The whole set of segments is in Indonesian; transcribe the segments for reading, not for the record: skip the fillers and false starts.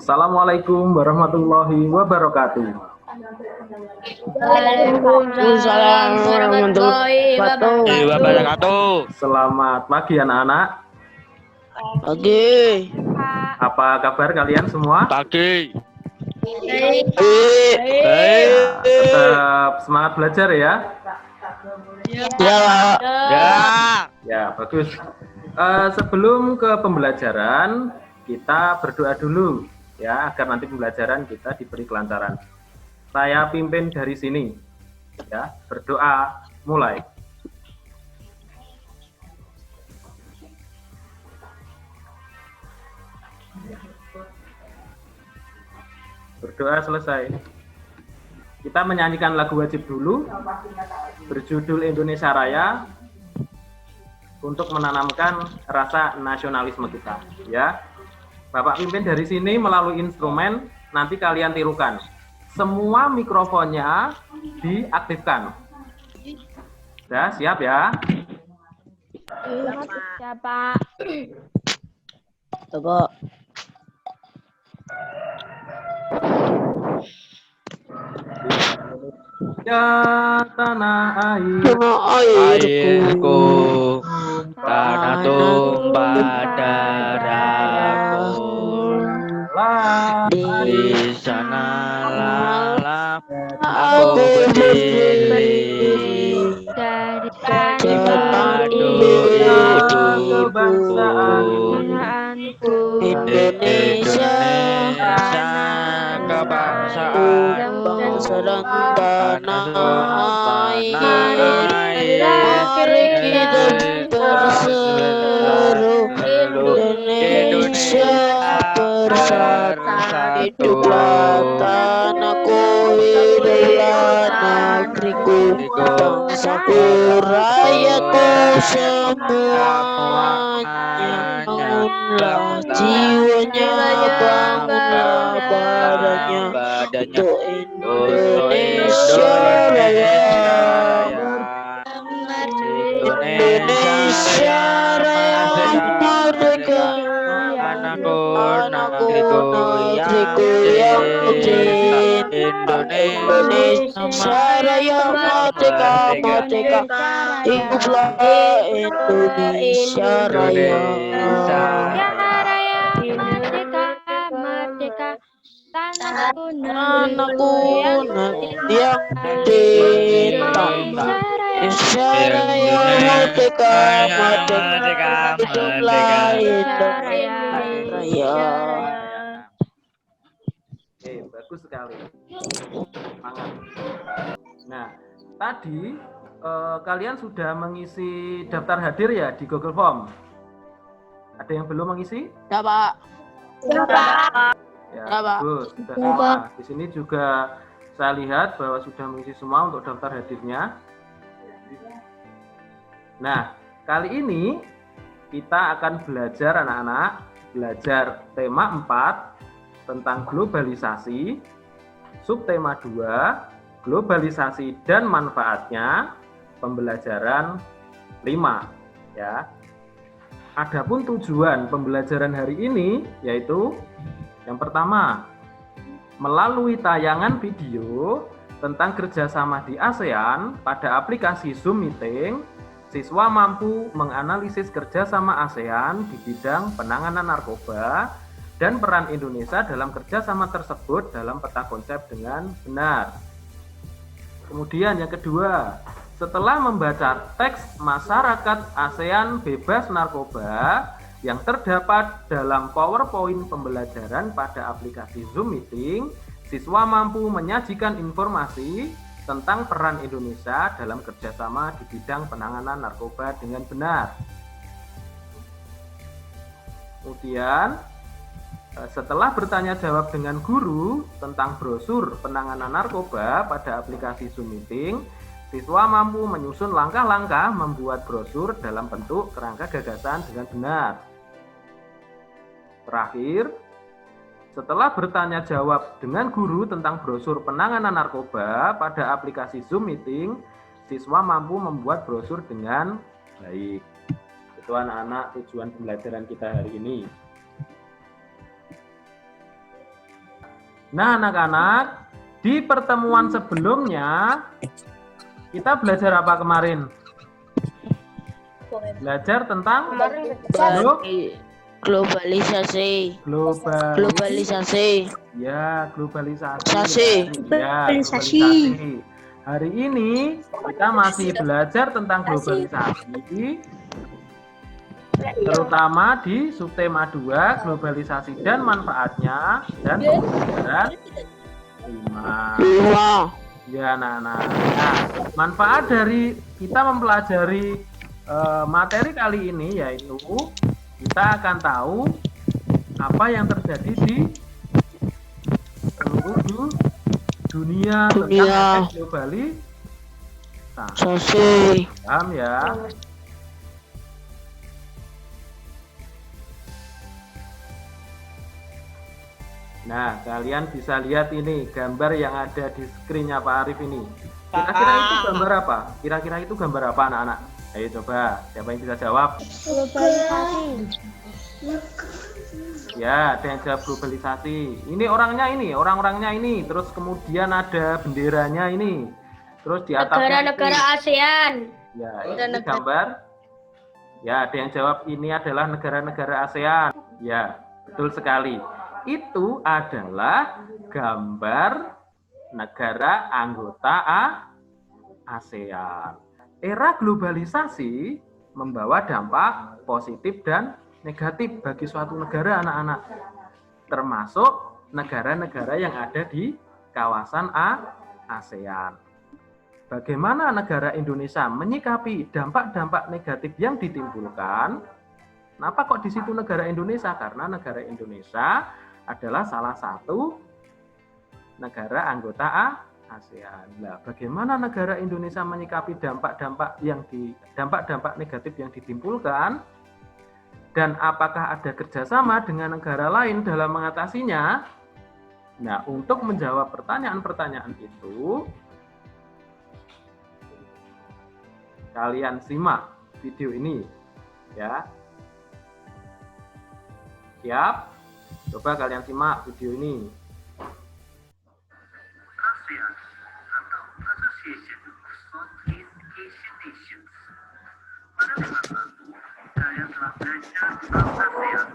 Assalamualaikum warahmatullahi wabarakatuh. Waalaikumsalam warahmatullahi wabarakatuh. Selamat pagi anak-anak. Pagi. Apa kabar kalian semua? Pagi. Baik. Tetap semangat belajar ya. Ya, bagus. Sebelum ke pembelajaran, kita berdoa dulu ya agar nanti pembelajaran kita diberi kelancaran. Saya pimpin dari sini. Ya, berdoa mulai. Berdoa selesai. Kita menyanyikan lagu wajib dulu berjudul Indonesia Raya untuk menanamkan rasa nasionalisme kita, ya. Bapak pimpin dari sini melalui instrumen, nanti kalian tirukan. Semua mikrofonnya diaktifkan. Ya, siap ya? Siap, Pak. Coba. Ya tanah Airku, tanah tumpah darahku, di sanalah aku berdiri dari padu ibuku, Indonesia kebangsaan dan tanah air. Mari kita berseru Indonesia bersatu. Hiduplah tanahku, hiduplah negeriku, bangsaku, rakyatku semuanya. Bangunlah jiwanya, bangunlah badannya untuk Indonesia Raya. Indonesia Raya merdeka, anakku negeriku yang cinta. Indonesia Raya merdeka, merdeka, hiduplah Indonesia Raya. Tanahku yang cinta. Indonesia Raya merdeka, merdeka, hiduplah Indonesia Raya. Oke, bagus sekali. Semangat. Nah, tadi kalian sudah mengisi daftar hadir ya di Google Form. Ada yang belum mengisi? Ya, Pak. Ya, Ya, Pak. bagus. Sudah semua. Di sini juga saya lihat bahwa sudah mengisi semua untuk daftar hadirnya. Nah, kali ini kita akan belajar anak-anak, belajar tema 4 tentang globalisasi, subtema 2, globalisasi dan manfaatnya, pembelajaran 5 ya. Adapun tujuan pembelajaran hari ini yaitu yang pertama, melalui tayangan video tentang kerjasama di ASEAN pada aplikasi Zoom Meeting, siswa mampu menganalisis kerjasama ASEAN di bidang penanganan narkoba dan peran Indonesia dalam kerjasama tersebut dalam peta konsep dengan benar. Kemudian yang kedua, setelah membaca teks masyarakat ASEAN bebas narkoba yang terdapat dalam PowerPoint pembelajaran pada aplikasi Zoom Meeting, siswa mampu menyajikan informasi tentang peran Indonesia dalam kerjasama di bidang penanganan narkoba dengan benar. Kemudian, setelah bertanya jawab dengan guru tentang brosur penanganan narkoba pada aplikasi Zoom Meeting, siswa mampu menyusun langkah-langkah membuat brosur dalam bentuk kerangka gagasan dengan benar. Terakhir, setelah bertanya jawab dengan guru tentang brosur penanganan narkoba pada aplikasi Zoom Meeting, siswa mampu membuat brosur dengan baik. Itu anak-anak tujuan pembelajaran kita hari ini. Nah, anak-anak, di pertemuan sebelumnya kita belajar apa kemarin? Belajar tentang globalisasi. Globalisasi. Ya, globalisasi. Sasi. Ya, globalisasi. Hari ini kita masih belajar tentang globalisasi, terutama di subtema 2, globalisasi dan manfaatnya, dan pembelajaran 5. Ya, nah, manfaat dari kita mempelajari materi kali ini yaitu kita akan tahu apa yang terjadi di seluruh dunia tentang efek globalisasi. Paham ya? Nah, kalian bisa lihat ini gambar yang ada di screen-nya Pak Arif ini. Kira-kira itu gambar apa? Kira-kira itu gambar apa, anak-anak? Ayo coba, siapa yang bisa jawab? Globalisasi. Ya, ada yang jawab globalisasi. Ini orang-orangnya ini. Terus kemudian ada benderanya ini. Terus di atasnya Negara-negara ASEAN. Ya, ini gambar. Ya, ada yang jawab ini adalah negara-negara ASEAN. Ya, betul sekali. Itu adalah gambar negara anggota ASEAN. Era globalisasi membawa dampak positif dan negatif bagi suatu negara, anak-anak. Termasuk negara-negara yang ada di kawasan ASEAN. Bagaimana negara Indonesia menyikapi dampak-dampak negatif yang ditimbulkan? Kenapa kok di situ negara Indonesia? Karena negara Indonesia adalah salah satu negara anggota ASEAN. Nah, bagaimana negara Indonesia menyikapi dampak-dampak negatif yang ditimbulkan? Dan apakah ada kerjasama dengan negara lain dalam mengatasinya? Nah, untuk menjawab pertanyaan-pertanyaan itu, kalian simak video ini, ya. Siap? Coba kalian simak video ini. ASEAN atau Association of Southeast Asian Nations. Pada masa saya telah belajar tentang ASEAN.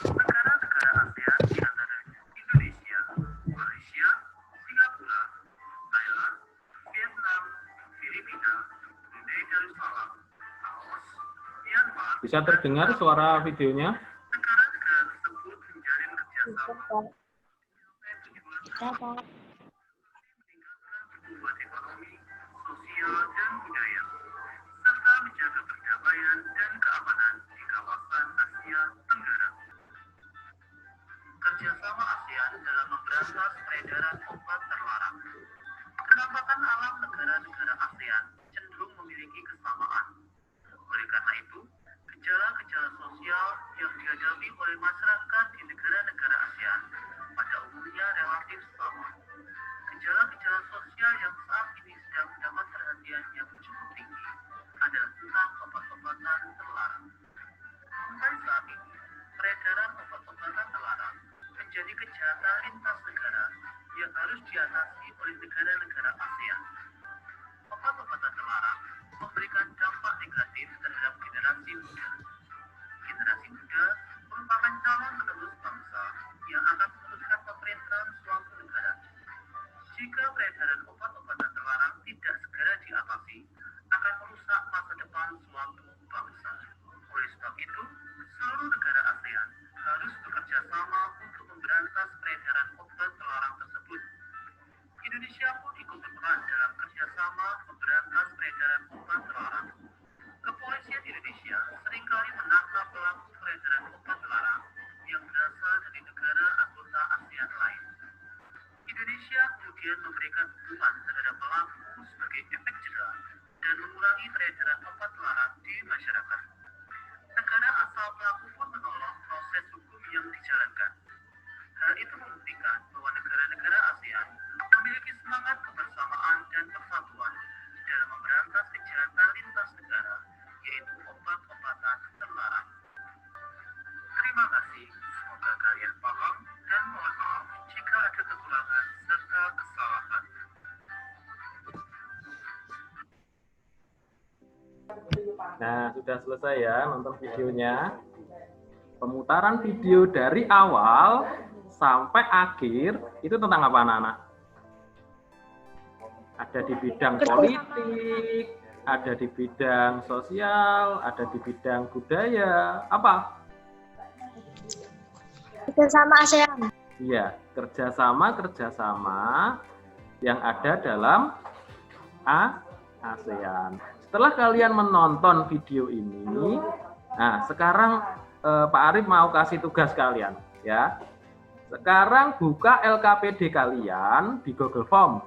Negara-negara ASEAN di antaranya Indonesia, Malaysia, Singapura, Thailand, Vietnam, Filipina, Brunei Darussalam, Laos, Myanmar. Bisa terdengar suara videonya? Negara-negara tersebut menjalin kerjasama meningkatkan pertumbuhan ekonomi, sosial, dan budaya, serta menjaga perdamaian dan keamanan di kawasan Asia Tenggara. Kerjasama ASEAN dalam memberantas peredaran obat terlarang. Penampatan alam negara-negara ASEAN cenderung memiliki kesamaan. Oleh karena itu, gejala-gejala sosial yang dihadapi oleh masyarakat di negara-negara ASEAN pada umumnya relatif sama. Gejala-gejala sosial yang saat ini sedang mendapat perhatian yang cukup tinggi adalah tentang obat-obatan terlarang. Sampai saat ini, peredaran obat-obatan terlarang menjadi kejahatan lintas negara yang harus diatasi oleh negara-negara ASEAN. Obat-obatan terlarang memberikan dampak negatif terhadap generasi muda. Generasi muda merupakan calon penerus bangsa yang akan meneruskan pemerintahan suatu negara. Jika peredaran obat-obatan terlarang tidak segera diatasi, akan merusak masa depan suatu bangsa. Oleh sebab itu, seluruh negara ASEAN harus bekerja sama untuk memberantas peredaran obat terlarang tersebut. Indonesia pun ikut berperan dalam kerjasama memberantas peredaran obat terlarang. Kepolisian Indonesia seringkali menangkap pelaku peredaran obat terlarang yang berasal dari negara anggota ASEAN lain. Indonesia kemudian memberikan hukuman terhadap pelaku sebagai efek jera dan mengurangi peredaran obat terlarang di masyarakat. Negara asal pelaku pun menolong proses hukum yang dijalankan. Hal itu membuktikan bahwa negara-negara ASEAN memiliki semangat kebersamaan dan persatuan dalam memberantas kejahatan lintas negara, yaitu obat-obatan terlarang. Terima kasih, semoga kalian paham dan mohon maaf jika ada kekurangan. Nah, sudah selesai ya nonton videonya. Pemutaran video dari awal sampai akhir itu tentang apa anak-anak? Ada di bidang politik, ada di bidang sosial, ada di bidang budaya, apa? Kerjasama ASEAN. Iya, kerjasama yang ada dalam ASEAN. Setelah kalian menonton video ini, nah sekarang Pak Arif mau kasih tugas kalian, ya. Sekarang buka LKPD kalian di Google Form.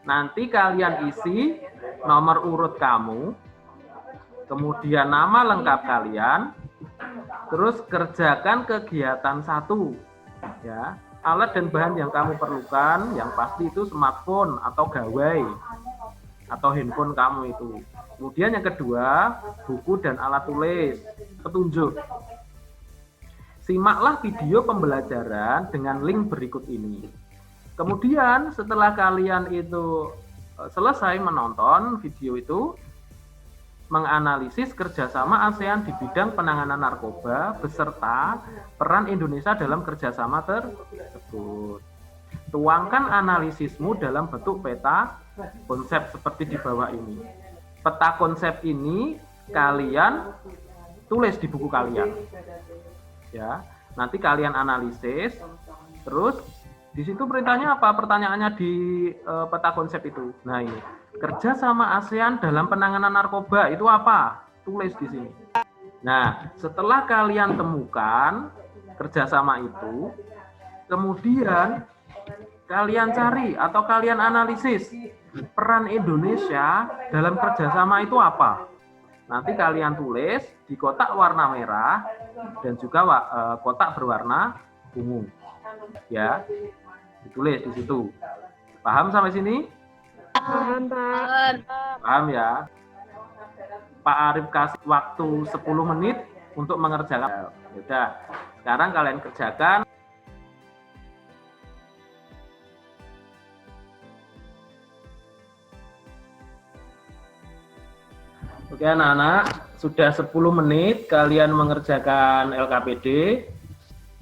Nanti kalian isi nomor urut kamu, kemudian nama lengkap kalian, terus kerjakan kegiatan 1. Ya, alat dan bahan yang kamu perlukan, yang pasti itu smartphone atau gawai atau handphone kamu itu. Kemudian yang kedua, buku dan alat tulis, petunjuk. Simaklah video pembelajaran dengan link berikut ini. Kemudian setelah kalian itu selesai menonton video itu, menganalisis kerjasama ASEAN di bidang penanganan narkoba beserta peran Indonesia dalam kerjasama tersebut. Tuangkan analisismu dalam bentuk peta konsep seperti di bawah ini. Peta konsep ini kalian tulis di buku kalian. Ya, nanti kalian analisis, terus di situ perintahnya apa? Pertanyaannya di peta konsep itu. Nah ini, kerjasama ASEAN dalam penanganan narkoba itu apa? Tulis di sini. Nah, setelah kalian temukan kerjasama itu, kemudian kalian cari atau kalian analisis peran Indonesia dalam kerjasama itu apa? Nanti kalian tulis di kotak warna merah dan juga kotak berwarna ungu. Ya, ditulis di situ. Paham sampai sini? Paham, Pak. Paham ya? Pak Arif kasih waktu 10 menit untuk mengerjakan. Sudah. Sekarang kalian kerjakan. Oke anak-anak, sudah 10 menit kalian mengerjakan LKPD.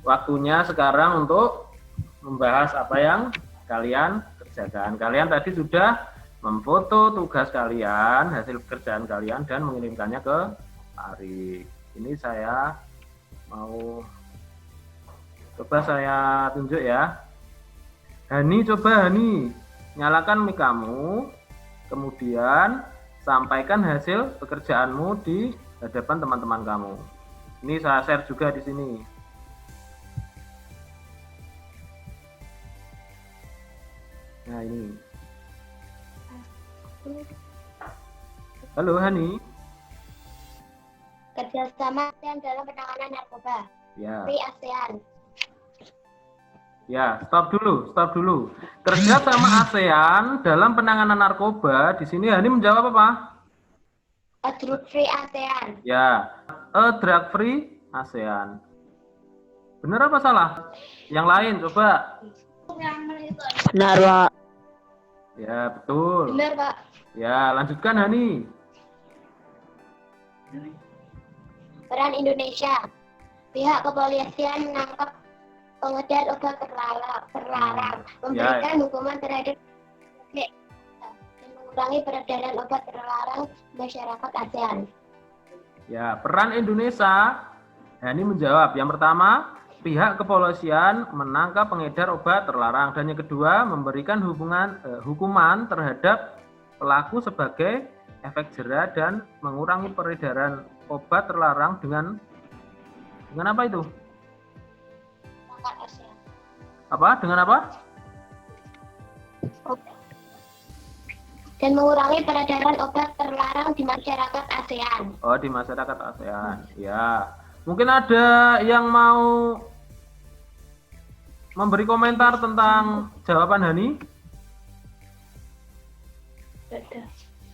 Waktunya sekarang untuk membahas apa yang kalian kerjakan. Kalian tadi sudah memfoto tugas kalian, hasil pekerjaan kalian, dan mengirimkannya ke Pak Arif. Ini saya mau coba saya tunjuk ya. Hani, coba Hani, nyalakan mic kamu, kemudian sampaikan hasil pekerjaanmu di hadapan teman-teman kamu. Ini saya share juga di sini. Nah ini. Halo Hani. Kerjasama ASEAN dalam penanganan narkoba. Ya. Free ASEAN. Ya, stop dulu. Kerjasama ASEAN dalam penanganan narkoba. Di sini Hani menjawab apa? A drug free ASEAN. Ya, a drug free ASEAN. Benar apa salah? Yang lain coba. Benar, Pak. Ya, betul. Benar, Pak. Ya, lanjutkan Hani. Peran Indonesia. Pihak kepolisian menangkap pengedar obat terlarang, memberikan hukuman terhadap dan mengurangi peredaran obat terlarang masyarakat ASEAN. Ya, peran Indonesia. Hani menjawab. Yang pertama, pihak kepolisian menangkap pengedar obat terlarang, dan yang kedua, memberikan hukuman terhadap pelaku sebagai efek jera dan mengurangi peredaran obat terlarang dengan apa itu? Apa? Dengan apa? Dan mengurangi peredaran obat terlarang di masyarakat ASEAN. Oh, di masyarakat ASEAN. Ya. Mungkin ada yang mau memberi komentar tentang jawaban Hani?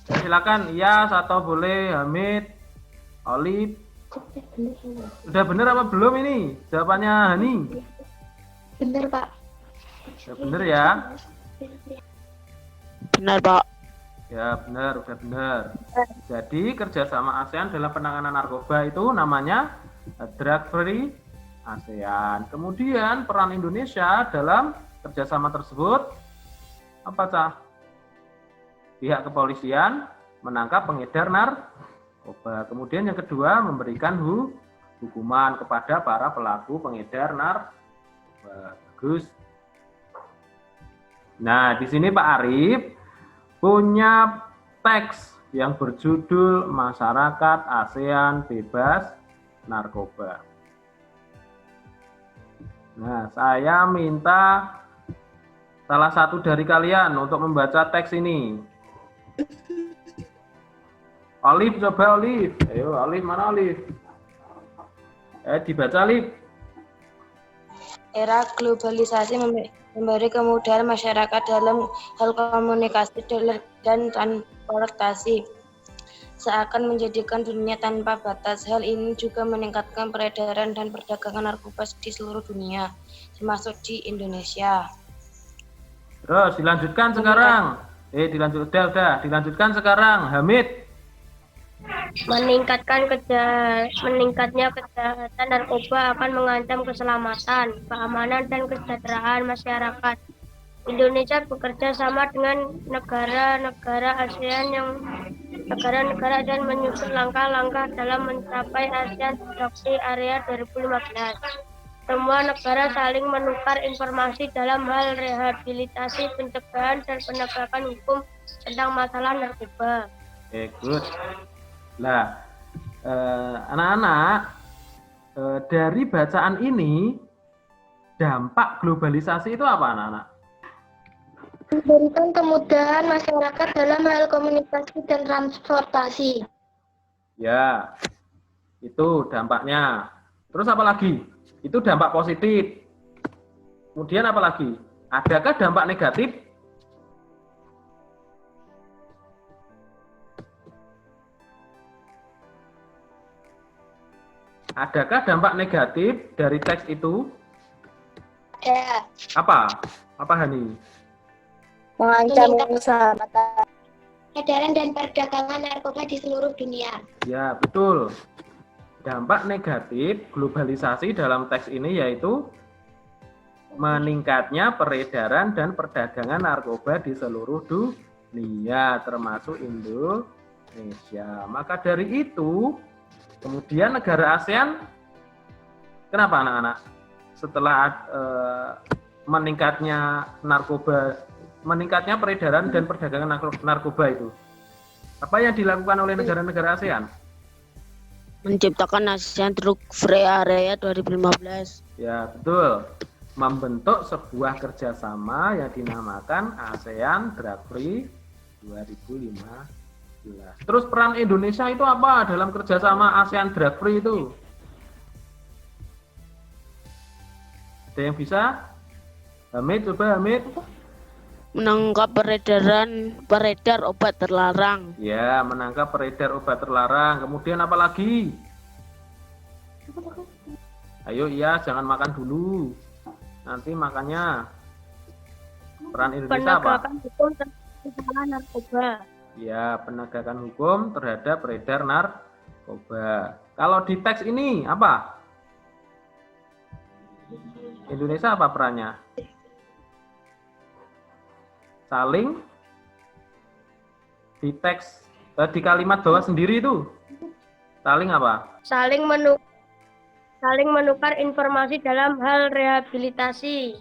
Silakan. Iya, atau boleh Hamid, Olip. Udah bener apa belum ini jawabannya Hani? Benar, Pak. Ya, bener ya. Benar, Pak. Ya, benar, udah benar. Jadi kerjasama ASEAN dalam penanganan narkoba itu namanya Drug Free ASEAN. Kemudian peran Indonesia dalam kerjasama tersebut apa, Cah? Pihak kepolisian menangkap pengedar narkoba. Kemudian yang kedua memberikan hukuman kepada para pelaku pengedar narkoba. Bagus. Nah, di sini Pak Arif punya teks yang berjudul Masyarakat ASEAN Bebas Narkoba. Nah, saya minta salah satu dari kalian untuk membaca teks ini. Olive, coba Olive. Ayo, Olive, mana Olive? Dibaca, Olive. Era globalisasi memberi kemudahan masyarakat dalam hal komunikasi dan transportasi, seakan menjadikan dunia tanpa batas. Hal ini juga meningkatkan peredaran dan perdagangan narkoba di seluruh dunia, termasuk di Indonesia. Terus dilanjutkan sekarang. Dilanjutkan sekarang. Hamid. Meningkatnya kejahatan narkoba akan mengancam keselamatan, keamanan, dan kesejahteraan masyarakat. Indonesia bekerja sama dengan negara-negara ASEAN dan menyusun langkah-langkah dalam mencapai ASEAN Drug Free Area 2015. Semua negara saling menukar informasi dalam hal rehabilitasi, pencegahan, dan penegakan hukum tentang masalah narkoba. Good. Nah, anak-anak, dari bacaan ini, dampak globalisasi itu apa, anak-anak? Memberikan kemudahan masyarakat dalam hal komunikasi dan transportasi. Ya, itu dampaknya. Terus apa lagi? Itu dampak positif. Kemudian apa lagi? Adakah dampak negatif? Adakah dampak negatif dari teks itu? Ya. Apa? Apa, Hani? Mengancam keselamatan, peredaran dan perdagangan narkoba di seluruh dunia. Ya, betul. Dampak negatif globalisasi dalam teks ini yaitu meningkatnya peredaran dan perdagangan narkoba di seluruh dunia, termasuk Indonesia. Maka dari itu, kemudian negara ASEAN, kenapa anak-anak? Setelah meningkatnya peredaran dan perdagangan narkoba itu, apa yang dilakukan oleh negara-negara ASEAN? Menciptakan ASEAN Drug Free Area 2015. Ya, betul. Membentuk sebuah kerjasama yang dinamakan ASEAN Drug Free 2015. Terus peran Indonesia itu apa dalam kerjasama ASEAN Drug Free itu? Ada yang bisa? Hamid, coba Hamid. Menangkap peredar obat terlarang. Ya, menangkap peredar obat terlarang. Kemudian apa lagi? Ayo, iya, jangan makan dulu. Nanti makannya. Peran Indonesia apa? Penegakan hukum terhadap narkoba. Ya, penegakan hukum terhadap peredar narkoba. Kalau di teks ini apa? Indonesia apa perannya? Saling di teks di kalimat bawah sendiri itu saling apa? Saling menukar informasi dalam hal rehabilitasi,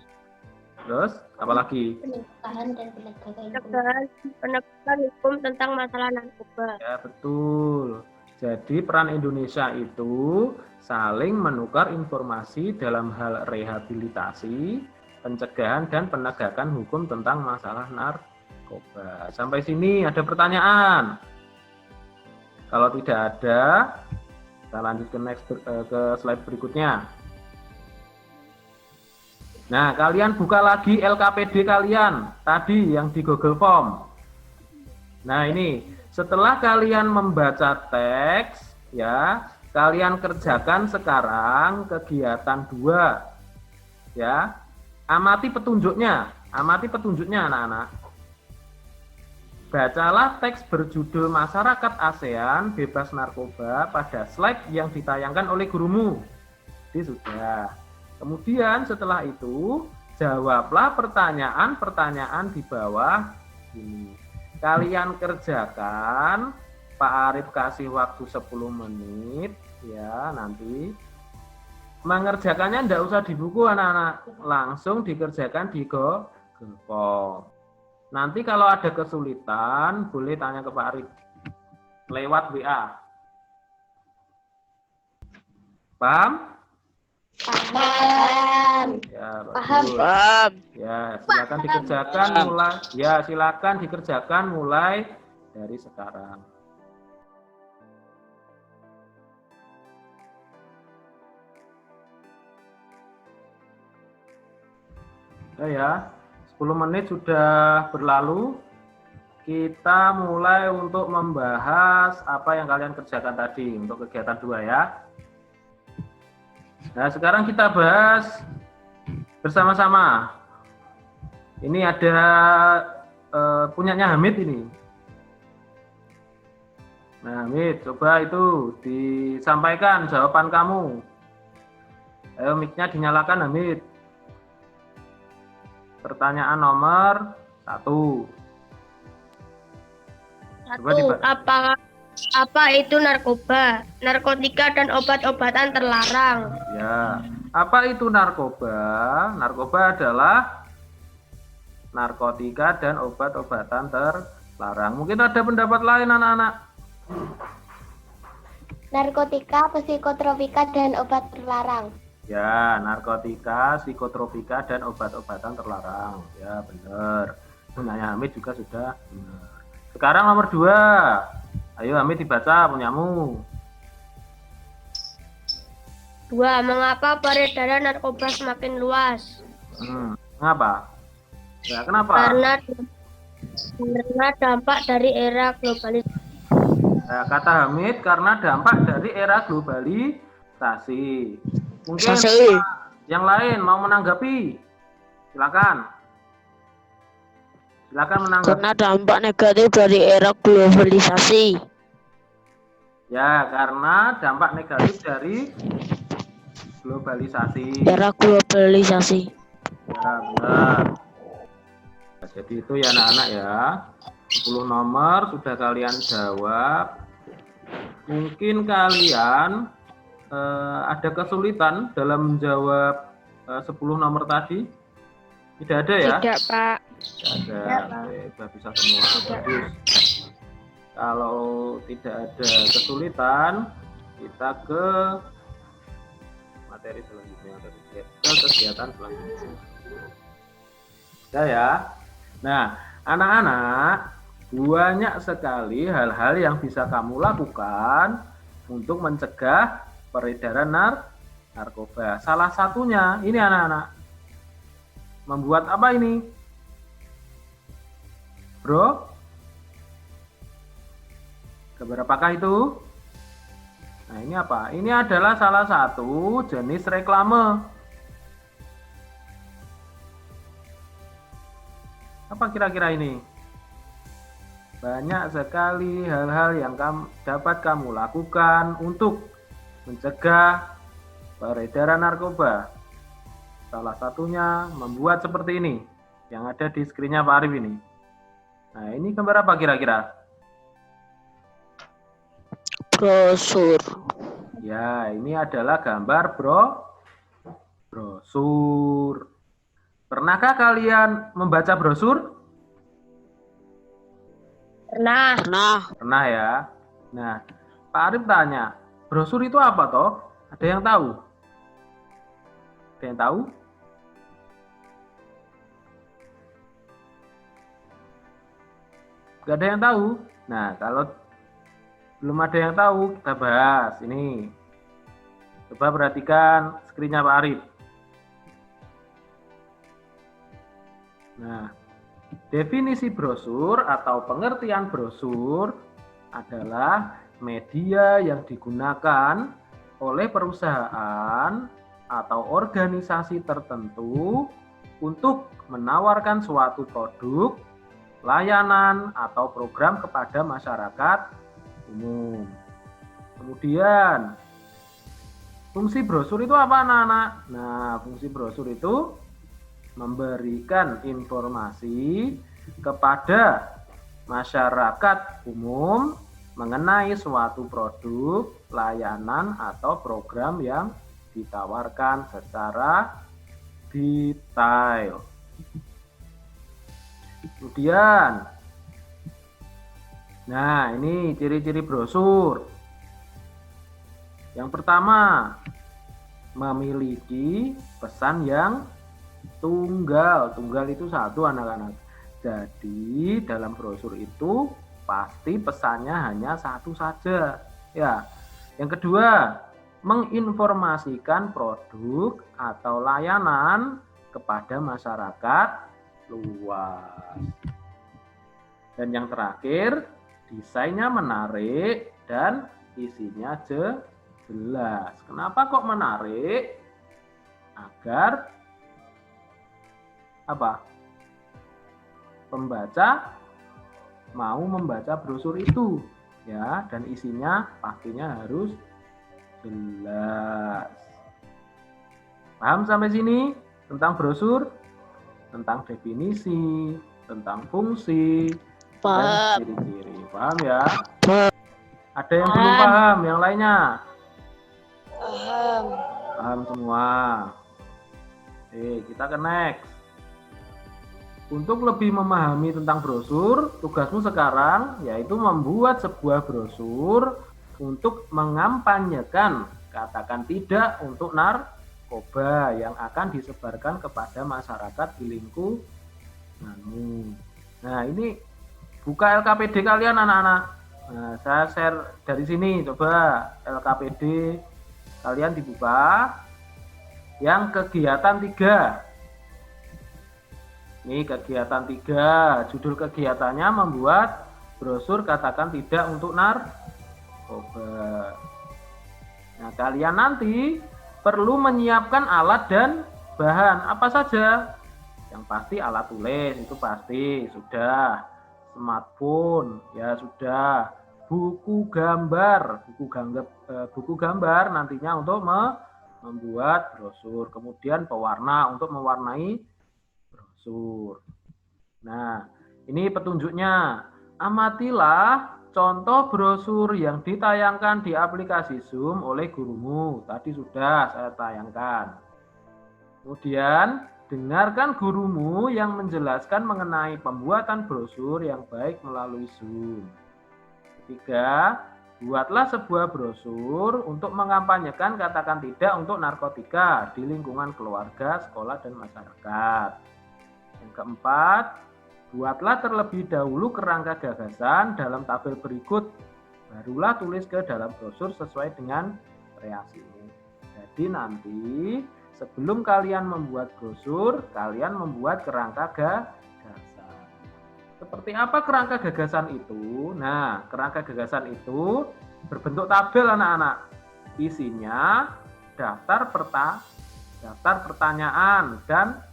Terus apa lagi? Pencegahan dan penegakan penegakan hukum tentang masalah narkoba. Ya, betul. Jadi peran Indonesia itu saling menukar informasi dalam hal rehabilitasi, pencegahan dan penegakan hukum tentang masalah narkoba. Sampai sini ada pertanyaan? Kalau tidak ada, kita lanjut ke slide berikutnya. Nah, kalian buka lagi LKPD kalian tadi yang di Google Form. Nah, ini setelah kalian membaca teks, ya, kalian kerjakan sekarang kegiatan 2. Ya. Amati petunjuknya anak-anak. Bacalah teks berjudul Masyarakat ASEAN Bebas Narkoba pada slide yang ditayangkan oleh gurumu. Jadi sudah. Kemudian setelah itu, jawablah pertanyaan-pertanyaan di bawah ini. Kalian kerjakan, Pak Arif kasih waktu 10 menit, ya nanti. Mengerjakannya tidak usah di buku anak-anak, langsung dikerjakan di Google Form. Nanti kalau ada kesulitan, boleh tanya ke Pak Arif lewat WA. Paham? Paham. Ya, Paham. bagus. Ya, silakan dikerjakan mulai. Ya, silakan dikerjakan mulai dari sekarang. Ya, 10 menit sudah berlalu. Kita mulai untuk membahas apa yang kalian kerjakan tadi untuk kegiatan 2 ya. Nah, sekarang kita bahas bersama-sama. Ini ada punyanya Hamid ini. Nah, Hamid, coba itu disampaikan jawaban kamu. Ayo, mic-nya dinyalakan, Hamid. Pertanyaan nomor 1. Apa itu narkoba, narkotika, dan obat-obatan terlarang? Ya, apa itu narkoba? Narkoba adalah narkotika dan obat-obatan terlarang. Mungkin ada pendapat lain anak-anak. Narkotika, psikotropika, dan obat terlarang. Ya, narkotika, psikotropika, dan obat-obatan terlarang. Ya, benar. Punyanya Hamid juga sudah benar. Sekarang nomor 2. Ayo Hamid dibaca punyamu. 2. Mengapa peredaran narkoba semakin luas? Mengapa? Ya, kenapa? Karena dampak dari era globalisasi. Nah, kata Hamid, karena dampak dari era globalisasi. Mungkin yang lain mau menanggapi? Silakan. Silakan menanggapi. Karena dampak negatif dari era globalisasi. Ya, karena dampak negatif dari globalisasi. Era globalisasi. Ya, benar. Nah, jadi itu ya anak-anak ya. 10 nomor sudah kalian jawab. Mungkin kalian ada kesulitan dalam menjawab 10 nomor tadi? Tidak ada ya? Tidak, Pak. Tidak ada. Oke, sudah bisa semua. Bagus. Kalau tidak ada kesulitan, kita ke materi selanjutnya, ke kegiatan selanjutnya. Ya. Nah, anak-anak, banyak sekali hal-hal yang bisa kamu lakukan untuk mencegah peredaran narkoba. Salah satunya ini anak-anak, membuat apa ini? Bro? Gambar apakah itu? Nah, ini apa? Ini adalah salah satu jenis reklame. Apa kira-kira ini? Banyak sekali hal-hal yang dapat kamu lakukan untuk mencegah peredaran narkoba. Salah satunya membuat seperti ini, yang ada di skrinnya Pak Arif ini. Nah, ini gambar apa kira-kira? Brosur. Ya, ini adalah gambar brosur. Pernahkah kalian membaca brosur? Pernah. Pernah ya. Nah, Pak Arif tanya, brosur itu apa toh? Ada yang tahu? Ada yang tahu? Gak ada yang tahu? Nah, kalau belum ada yang tahu, kita bahas ini. Coba perhatikan skrinnya Pak Arif. Nah, definisi brosur atau pengertian brosur adalah media yang digunakan oleh perusahaan atau organisasi tertentu untuk menawarkan suatu produk layanan atau program kepada masyarakat umum. Kemudian, fungsi brosur itu apa anak-anak? Nah, fungsi brosur itu memberikan informasi kepada masyarakat umum mengenai suatu produk, layanan, atau program yang ditawarkan secara detail. Kemudian, nah ini ciri-ciri brosur. Yang pertama, memiliki pesan yang tunggal. Tunggal itu satu anak-anak. Jadi dalam brosur itu pasti pesannya hanya satu saja. Ya. Yang kedua, menginformasikan produk atau layanan kepada masyarakat luas. Dan yang terakhir, desainnya menarik dan isinya jelas. Kenapa kok menarik? Agar apa? Pembaca mau membaca brosur itu, ya, dan isinya pastinya harus jelas. Paham sampai sini tentang brosur, tentang definisi, tentang fungsi, dan ciri-ciri. Paham ya? Ada yang belum paham? Yang lainnya? Paham. Paham semua. Oke, kita ke next. Untuk lebih memahami tentang brosur, tugasmu sekarang yaitu membuat sebuah brosur untuk mengampanyekan, katakan tidak untuk narkoba yang akan disebarkan kepada masyarakat di lingkunganmu. Nah, ini buka LKPD kalian anak-anak. Nah, saya share dari sini, coba LKPD kalian dibuka. Yang kegiatan 3. Ini kegiatan 3, judul kegiatannya membuat brosur katakan tidak untuk narkoba. Nah, kalian nanti perlu menyiapkan alat dan bahan apa saja. Yang pasti alat tulis itu pasti sudah, smartphone ya sudah, buku gambar nantinya untuk membuat brosur, kemudian pewarna untuk mewarnai brosur. Nah, ini petunjuknya. Amatilah contoh brosur yang ditayangkan di aplikasi Zoom oleh gurumu. Tadi sudah saya tayangkan. Kemudian, dengarkan gurumu yang menjelaskan mengenai pembuatan brosur yang baik melalui Zoom. Ketiga, buatlah sebuah brosur untuk mengampanyekan katakan tidak untuk narkotika di lingkungan keluarga, sekolah, dan masyarakat. Yang keempat, buatlah terlebih dahulu kerangka gagasan dalam tabel berikut. Barulah tulis ke dalam brosur sesuai dengan kreasimu. Jadi nanti sebelum kalian membuat brosur, kalian membuat kerangka gagasan. Seperti apa kerangka gagasan itu? Nah, kerangka gagasan itu berbentuk tabel anak-anak. Isinya daftar pertanyaan dan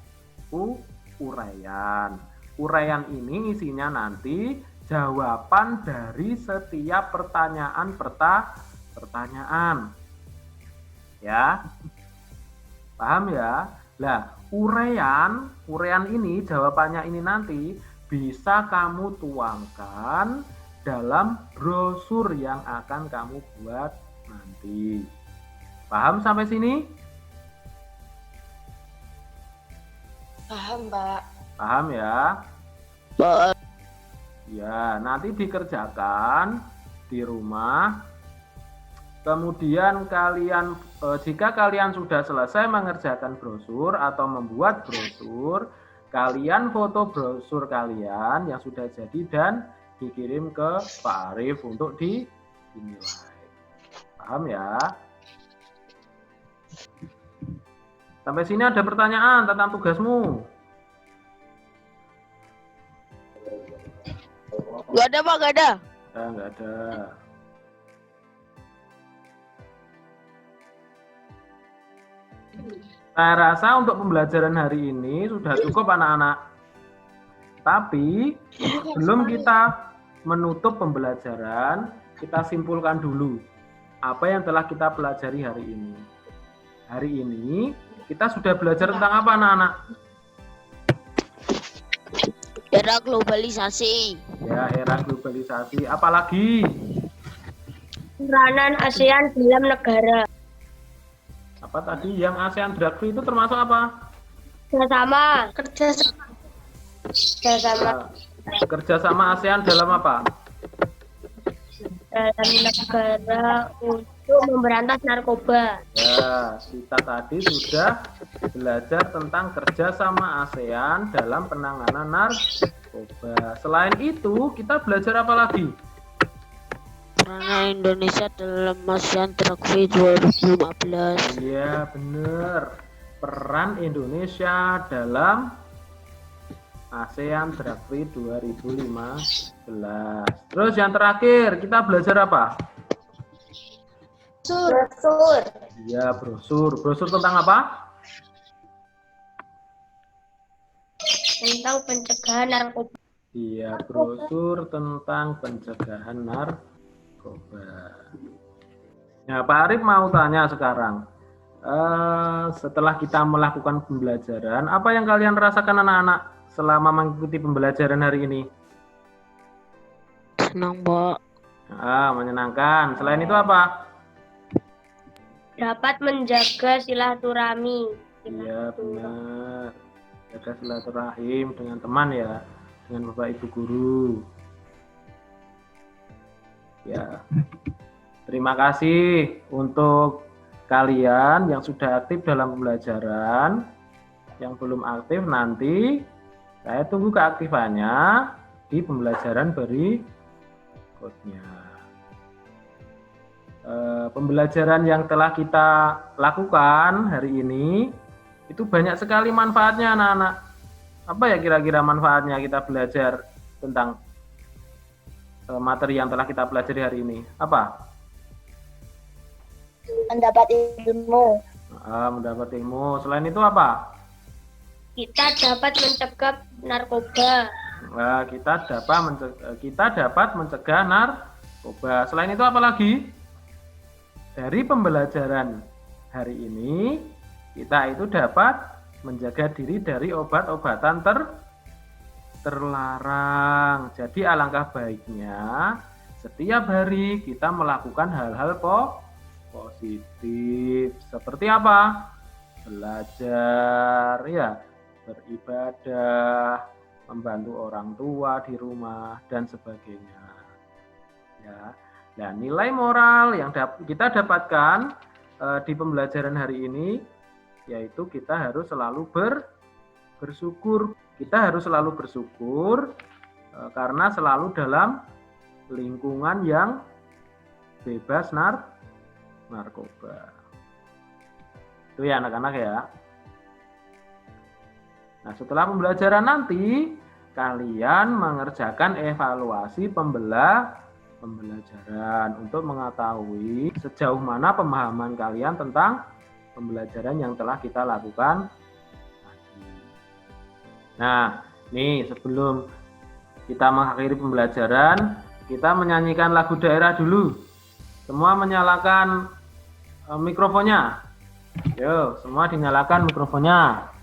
uraian. Uraian ini isinya nanti jawaban dari setiap pertanyaan. Ya. Paham ya? Lah, uraian ini jawabannya ini nanti bisa kamu tuangkan dalam brosur yang akan kamu buat nanti. Paham sampai sini? Paham, Pak. Paham ya? Paham. Ya, nanti dikerjakan di rumah. Kemudian kalian, jika kalian sudah selesai mengerjakan brosur atau membuat brosur, kalian foto brosur kalian yang sudah jadi dan dikirim ke Pak Arif untuk dinilai. Paham ya? Sampai sini ada pertanyaan tentang tugasmu? Gak ada, Pak, gak ada. Nggak ada. Saya rasa untuk pembelajaran hari ini sudah cukup anak-anak. Tapi sebelum kita menutup pembelajaran, kita simpulkan dulu apa yang telah kita pelajari hari ini. Hari ini kita sudah belajar tentang apa, anak-anak? Era globalisasi. Ya, era globalisasi. Apalagi? Peranan ASEAN dalam negara. Apa tadi yang ASEAN Drug Free itu termasuk apa? Kerjasama. Kerjasama ASEAN dalam apa? Dalam negara untuk memberantas narkoba. Ya, kita tadi sudah belajar tentang kerjasama ASEAN dalam penanganan narkoba. Selain itu, kita belajar apa lagi? Peranan Indonesia dalam ASEAN Drug Free 2015. Iya, benar. Peran Indonesia dalam ASEAN Drug Free 2015. Terus yang terakhir, kita belajar apa? Brosur. Iya, brosur. Brosur tentang apa? Tentang pencegahan narkoba. Iya, brosur tentang pencegahan narkoba. Nah, Pak Arif mau tanya sekarang. Setelah kita melakukan pembelajaran, apa yang kalian rasakan anak-anak selama mengikuti pembelajaran hari ini? Senang, Pak. Menyenangkan. Selain itu apa? Dapat menjaga silaturahmi. Iya, benar. Jaga silaturahim dengan teman ya, dengan Bapak Ibu guru. Ya. Terima kasih untuk kalian yang sudah aktif dalam pembelajaran. Yang belum aktif nanti saya tunggu keaktifannya di pembelajaran berikutnya. Pembelajaran yang telah kita lakukan hari ini itu banyak sekali manfaatnya anak-anak. Apa ya kira-kira manfaatnya kita belajar tentang materi yang telah kita pelajari hari ini? Apa? Mendapat ilmu. Mendapat ilmu. Selain itu apa? Kita dapat mencegah narkoba. Kita dapat mencegah narkoba. Selain itu apa lagi? Dari pembelajaran hari ini, kita itu dapat menjaga diri dari obat-obatan terlarang. Jadi alangkah baiknya setiap hari kita melakukan hal-hal positif. Seperti apa? Belajar, ya, beribadah, membantu orang tua di rumah, dan sebagainya. Ya. Dan nilai moral yang kita dapatkan di pembelajaran hari ini, yaitu kita harus selalu bersyukur. Kita harus selalu bersyukur karena selalu dalam lingkungan yang bebas narkoba. Itu ya anak-anak ya. Nah, setelah pembelajaran nanti, kalian mengerjakan evaluasi pembelajaran untuk mengetahui sejauh mana pemahaman kalian tentang pembelajaran yang telah kita lakukan tadi. Nah, nih sebelum kita mengakhiri pembelajaran, kita menyanyikan lagu daerah dulu. Semua menyalakan mikrofonnya. Yo, semua dinyalakan mikrofonnya.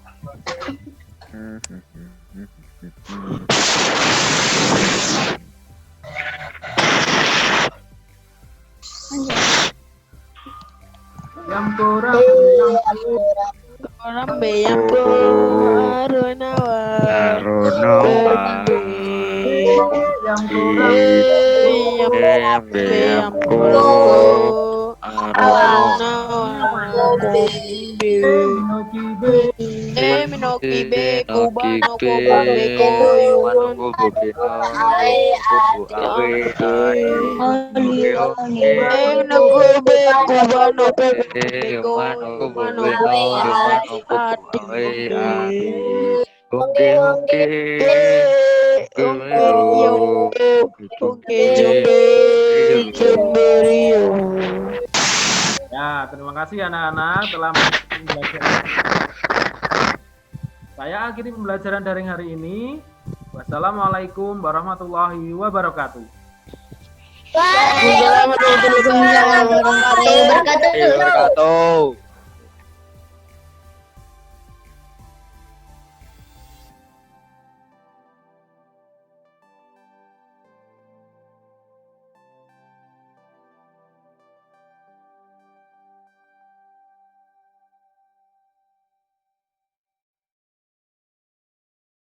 Yang kurang Orang beyang arunawa yang kurang beyang minokibe kubano beko Ya, terima kasih anak-anak telah mengikuti pembelajaran. Saya akhiri pembelajaran daring hari ini. Wassalamualaikum warahmatullahi wabarakatuh. Waalaikumsalam warahmatullahi wabarakatuh.